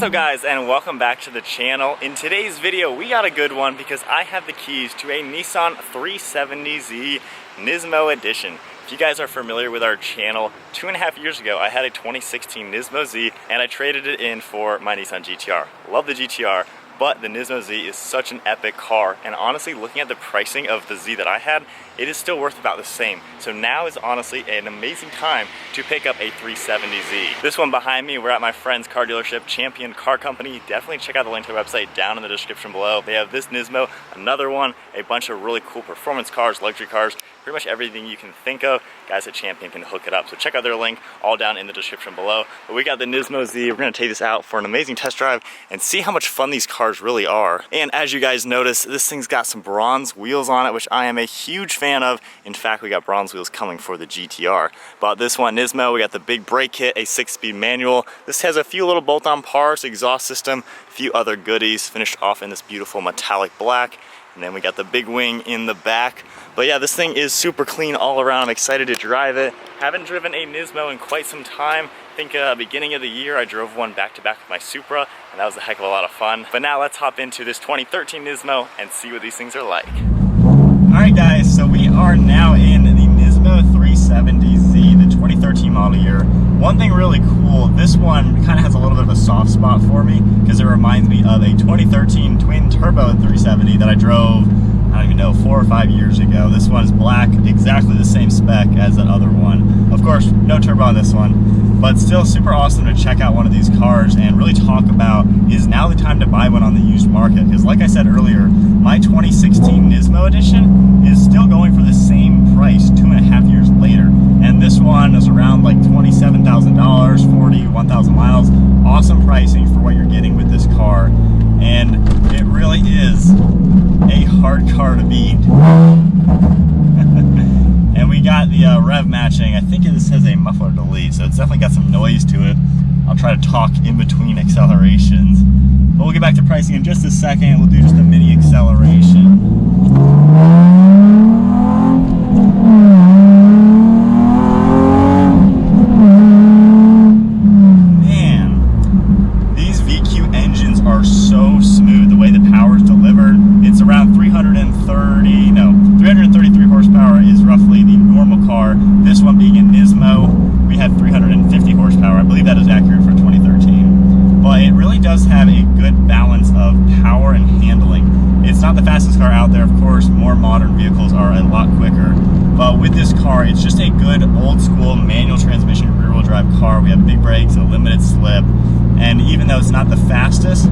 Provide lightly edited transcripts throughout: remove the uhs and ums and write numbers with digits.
What's up guys, and welcome back to the channel. In today's video we got a good one because I have the keys to a Nissan 370Z Nismo edition. If you guys are familiar with our channel, 2.5 years ago I had a 2016 Nismo Z and I traded it in for my Nissan GTR. Love the GTR, but the Nismo Z is such an epic car, and honestly looking at the pricing of the Z that I had, it is still worth about the same. So now is honestly an amazing time to pick up a 370Z. This one behind me, we're at my friend's car dealership, Champion Car Company. Definitely check out the link to their website down in the description below. They have this Nismo, another one, a bunch of really cool performance cars, luxury cars, pretty much everything you can think of. Guys at Champion can hook it up. So check out their link, all down in the description below. But we got the Nismo Z. We're gonna take this out for an amazing test drive and see how much fun these cars really are. And as you guys notice, this thing's got some bronze wheels on it, which I am a huge fan of. In fact, we got bronze wheels coming for the GTR. But this one, Nismo, we got the big brake kit, a 6-speed manual. This has a few little bolt-on parts, exhaust system, a few other goodies, finished off in this beautiful metallic black. And then we got the big wing in the back. But yeah, this thing is super clean all around. I'm excited to drive it. Haven't driven a Nismo in quite some time. I think beginning of the year I drove one back-to-back with my Supra, and that was a heck of a lot of fun. But now let's hop into this 2013 Nismo and see what these things are like. Alright guys, so we are now in the Nismo 370Z, the 2013 model year. One thing really cool, this one kind of has a little bit of a soft spot for me because it reminds me of a 2013 twin turbo 370 that I drove, I don't even know, 4 or 5 years ago. This one is black, exactly the same spec as that other one. Of course, no turbo on this one, but still super awesome to check out one of these cars and really talk about, is now the time to buy one on the used market? Because like I said earlier, my 2016 Nismo edition is still going for the same price 2.5 years later. And this one is around like $27,000, 41,000 miles. Awesome pricing for what you're getting with this car. And it really is a hard car to beat. And we got the rev matching. I think this has a muffler delete, so it's definitely got some noise to it. I'll try to talk in between accelerations. But we'll get back to pricing in just a second. We'll do just a mini acceleration. Does have a good balance of power and handling. It's not the fastest car out there, of course. More modern vehicles are a lot quicker, but with this car it's just a good old school manual transmission rear wheel drive car. We have big brakes, a limited slip, and even though it's not the fastest,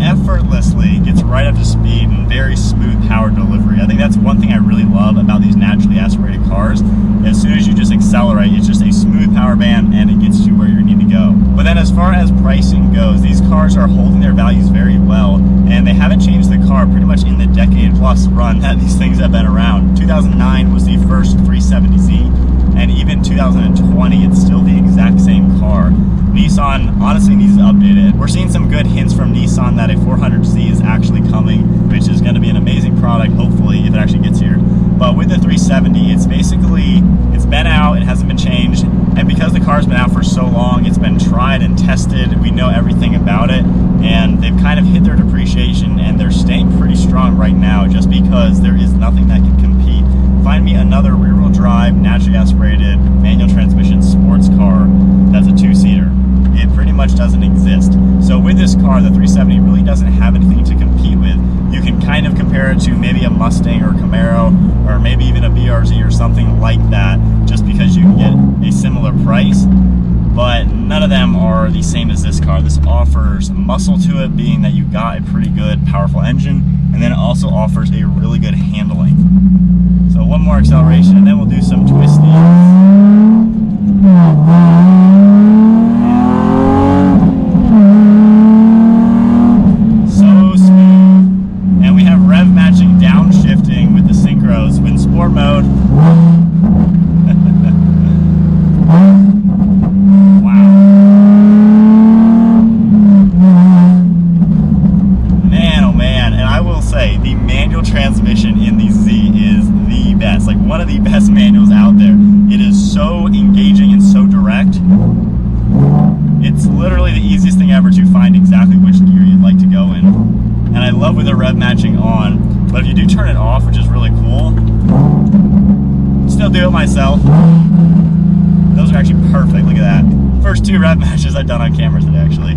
effortlessly gets right up to speed and very smooth power delivery. I think that's one thing I really love about these naturally aspirated cars. As soon as you just accelerate, it's just a smooth power band and it gets you where you need to go. But then as far as pricing goes, these cars are holding their values very well, and they haven't changed the car pretty much in the decade plus run that these things have been around. 2009 was the first 370Z, and even 2020 it's still the exact same car. Nissan honestly needs to update it. We're seeing some good hints from Nissan that a 400Z is actually coming, which is going to be an amazing product, hopefully, if it actually gets here. But with the 370, it's basically, it's been out, it hasn't been changed, and because the car's been out for so long, it's been tried and tested, we know everything about it, and they've kind of hit their depreciation, and they're staying pretty strong right now just because there is nothing that can compete. Find me another rear-wheel drive, naturally aspirated, manual transmission sports car that's a 2-seater. It pretty much doesn't exist. So with this car, the 370 really doesn't have anything to compete with. You can kind of compare it to maybe a Mustang or Camaro, or maybe even a BRZ or something like that, just because you can get a similar price. But none of them are the same as this car. This offers muscle to it, being that you got a pretty good, powerful engine, and then it also offers a really good handling. So one more acceleration, and then we'll do some twisties. transmission in the Z is the best, like one of the best manuals out there. It is so really the easiest thing ever to find exactly which gear you'd like to go in. And I love with the rev matching on, but if you do turn it off, which is really cool, still do it myself. Those are actually perfect, look at that. First 2 rev matches I've done on camera today, actually.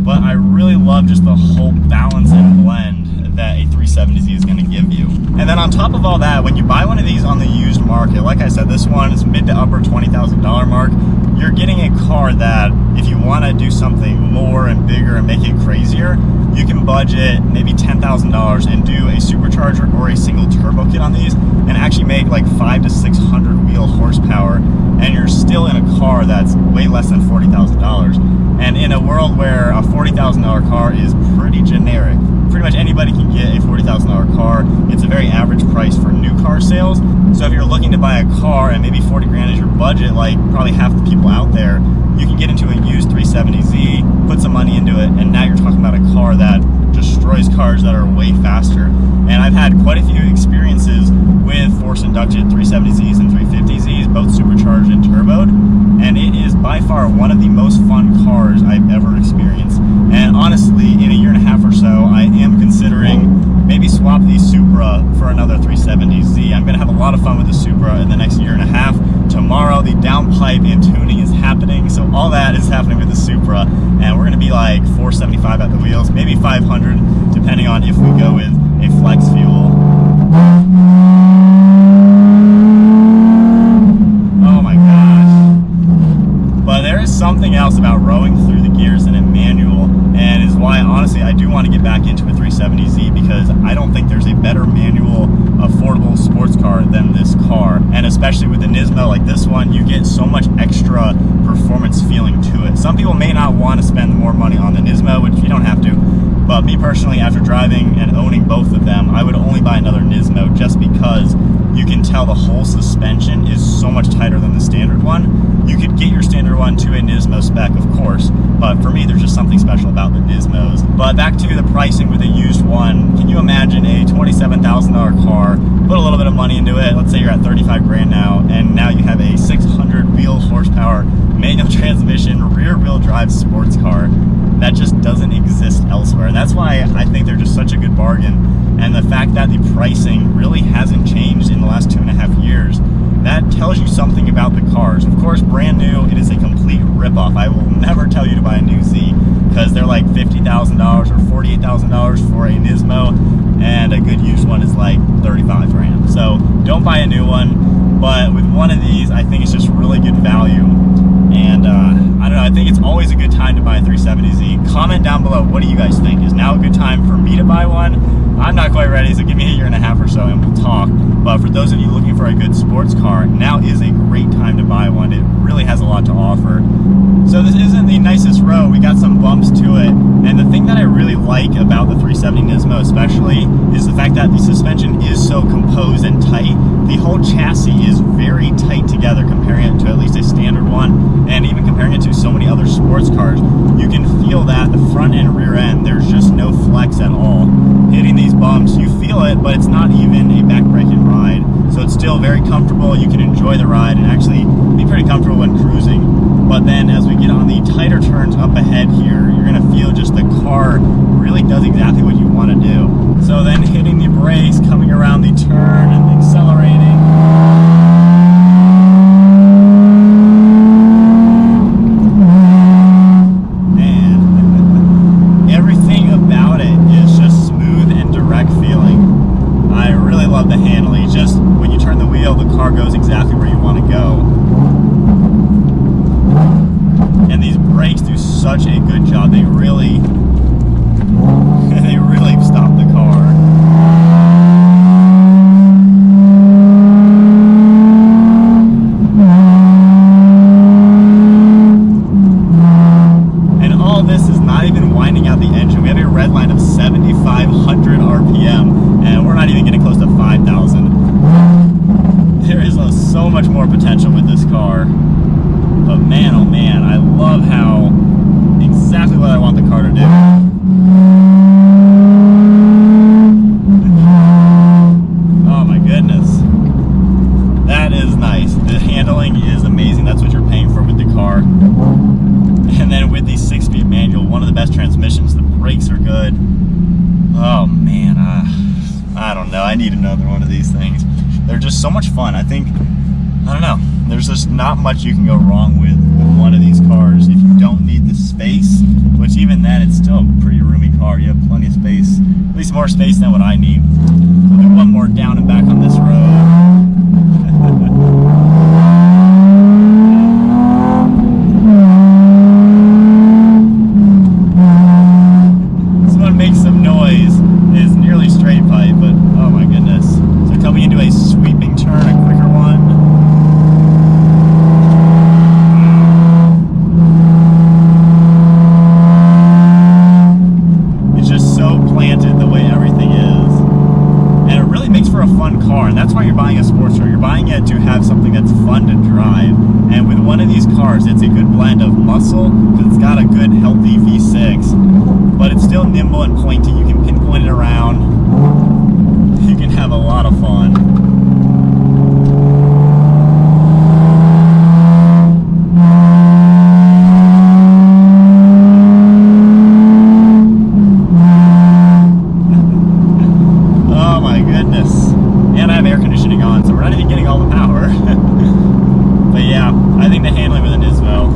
But I really love just the whole balance and blend that a 370Z is going to give you. And then on top of all that, when you buy one of these on the used market, like I said, this one is mid to upper $20,000 mark, you're getting a car that if you want to do something more and bigger and make it crazier, you can budget maybe $10,000 and do a supercharger or a single turbo kit on these and actually make like 500 to 600 wheel horsepower, and you're still in a car that's way less than $40,000. And in a world where a $40,000 car is pretty generic, pretty much anybody can get a $40,000 car. It's a very average price for new car sales. So if you're looking to buy a car and maybe 40 grand is your budget, like probably half the people out there, you can get into a used 370Z, put some money into it, and now you're talking about a car that destroys cars that are way faster. And I've had quite a few experiences with force-inducted 370Zs and 350Zs, both supercharged and turboed, and it is by far one of the most fun cars I've ever experienced. And honestly, in a year and a half or so, I am considering maybe swap the Supra for another 370Z. I'm going to have a lot of fun with the Supra in the next year and a half. Tomorrow, the downpipe and tuning is happening, so all that is happening with the Supra, and we're going to be like 475 at the wheels, maybe 500, depending on if we go with a flex fuel. Oh my gosh. But there is something else about rowing through the gears in a manual, and is why honestly I do want to get back into a 370Z, because I don't think there's a better manual affordable sports car than this car. And especially with the Nismo like this one, you get so much extra performance feeling to it. Some people may not want to spend more money on the Nismo, which you don't have to, but me personally, after driving and owning both of them, I would only buy another Nismo just because you can tell the whole suspension is so much tighter than the standard one. You could get your standard one to a Nismo spec, of course, but for me, there's just something special about the Nismos. But back to the pricing with a used one, can you imagine a $27,000 car, put a little bit of money into it, let's say you're at 35 grand now, and now you have a 600 wheel horsepower, manual transmission, rear wheel drive sports car that just doesn't exist elsewhere. And that's why I think they're just such a good bargain. And the fact that the pricing really hasn't changed in the last 2.5 years, that tells you something about the cars. Of course, brand new, it is a complete ripoff. I will never tell you to buy a new Z, because they're like $50,000 or $48,000 for a Nismo, and a good used one is like 35 grand. So don't buy a new one, but with one of these, I think it's just really good value. And I don't know, I think it's always a good time to buy a 370Z. Comment down below, what do you guys think? Is now a good time for me to buy one? I'm not quite ready, so give me a year and a half or so and we'll talk. But for those of you looking for a good sports car, now is a great time to buy one. It really has a lot to offer. So this isn't the nicest row, we got some bumps to it. And the thing that I really like about the 370 Nismo especially is the fact that the suspension is so composed and tight. The whole chassis is very tight together, comparing it to at least a standard one, and even comparing it to so many other sports cars. You can feel that the front and rear end, there's just no flex at all. Hitting these bumps, you feel it, but it's not even a back-breaking ride. So it's still very comfortable, you can enjoy the ride and actually be pretty comfortable when cruising. But then as we get on the tighter turns up ahead here, you're gonna feel just the car really does exactly what you wanna do. So then hitting the brakes, coming around the turn and accelerating. Man, everything about it is just smooth and direct feeling. I really love the handling. Just when you turn the wheel, the car goes exactly where you wanna go. And these brakes do such a good job. They really stop the car. And all this is not even winding out the engine. We have a red line of 7,500 RPM, and we're not even getting close to 5,000. There is so much more potential with this car. But man, oh man, I love how exactly what I want the car to do. Oh my goodness. That is nice. The handling is amazing. That's what you're paying for with the car. And then with the good. Oh man, I don't know. I need another one of these things. They're just so much fun. I think, I don't know, there's just not much you can go wrong with one of these cars if you don't need the space, which even then, it's still a pretty roomy car. You have plenty of space, at least more space than what I need. I'll do one more down and back on this road. This one makes some noise. It's nearly straight pipe, but oh my goodness. So coming into a sweeping turn, a quicker one. It's just so planted the way everything is. And it really makes for a fun car, and that's why you're buying a sports car. You're buying it to have something that's fun to drive. And with one of these cars, it's a good blend of muscle, because it's got a good healthy V6, but it's still nimble and pointy. You can pinpoint it around. You can have a lot of fun. Oh my goodness. And I have air conditioning on, so we're not even getting all the power. But yeah, I think the handling with a Nismo.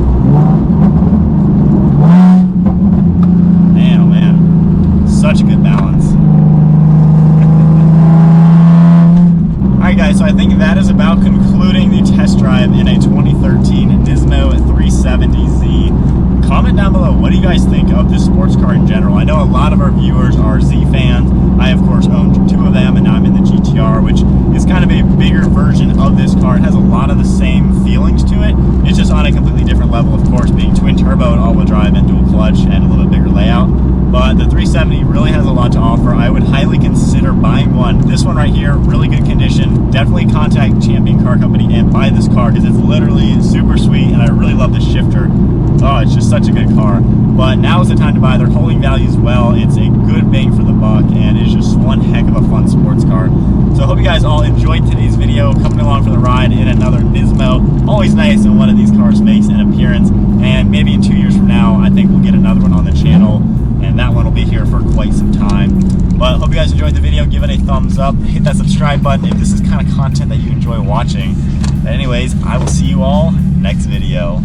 Man, oh man. Such a good balance. Alright guys, so I think that is about concluding the test drive in a 2013 Nismo 370Z. Comment down below, what do you guys think of this sports car in general? I know a lot of our viewers are Z fans. I of course owned two of them, and now I'm in the GTR, which is kind of a bigger version of this car. It has a lot of the same feelings to it. It's just on a completely different level, of course, being twin turbo and all-wheel drive and dual clutch and a little bit bigger layout. But the 370 really has a lot to offer. I would highly consider buying one. This one right here, really good condition. Definitely contact Champion Car Company and buy this car, because it's literally super sweet, and I really love the shifter. Oh, it's just such a good car. But now is the time to buy. Their holding value as well. It's a good bang for the buck, and it's just one heck of a fun sports car. So I hope you guys all enjoyed today's video, coming along for the ride in another Nismo. Always nice when one of these cars makes an appearance, and maybe in 2 years from now, I think we'll get another one on the channel, and that one will be here for quite some time. But hope you guys enjoyed the video. Give it a thumbs up, hit that subscribe button if this is kind of content that you enjoy watching. But anyways, I will see you all next video.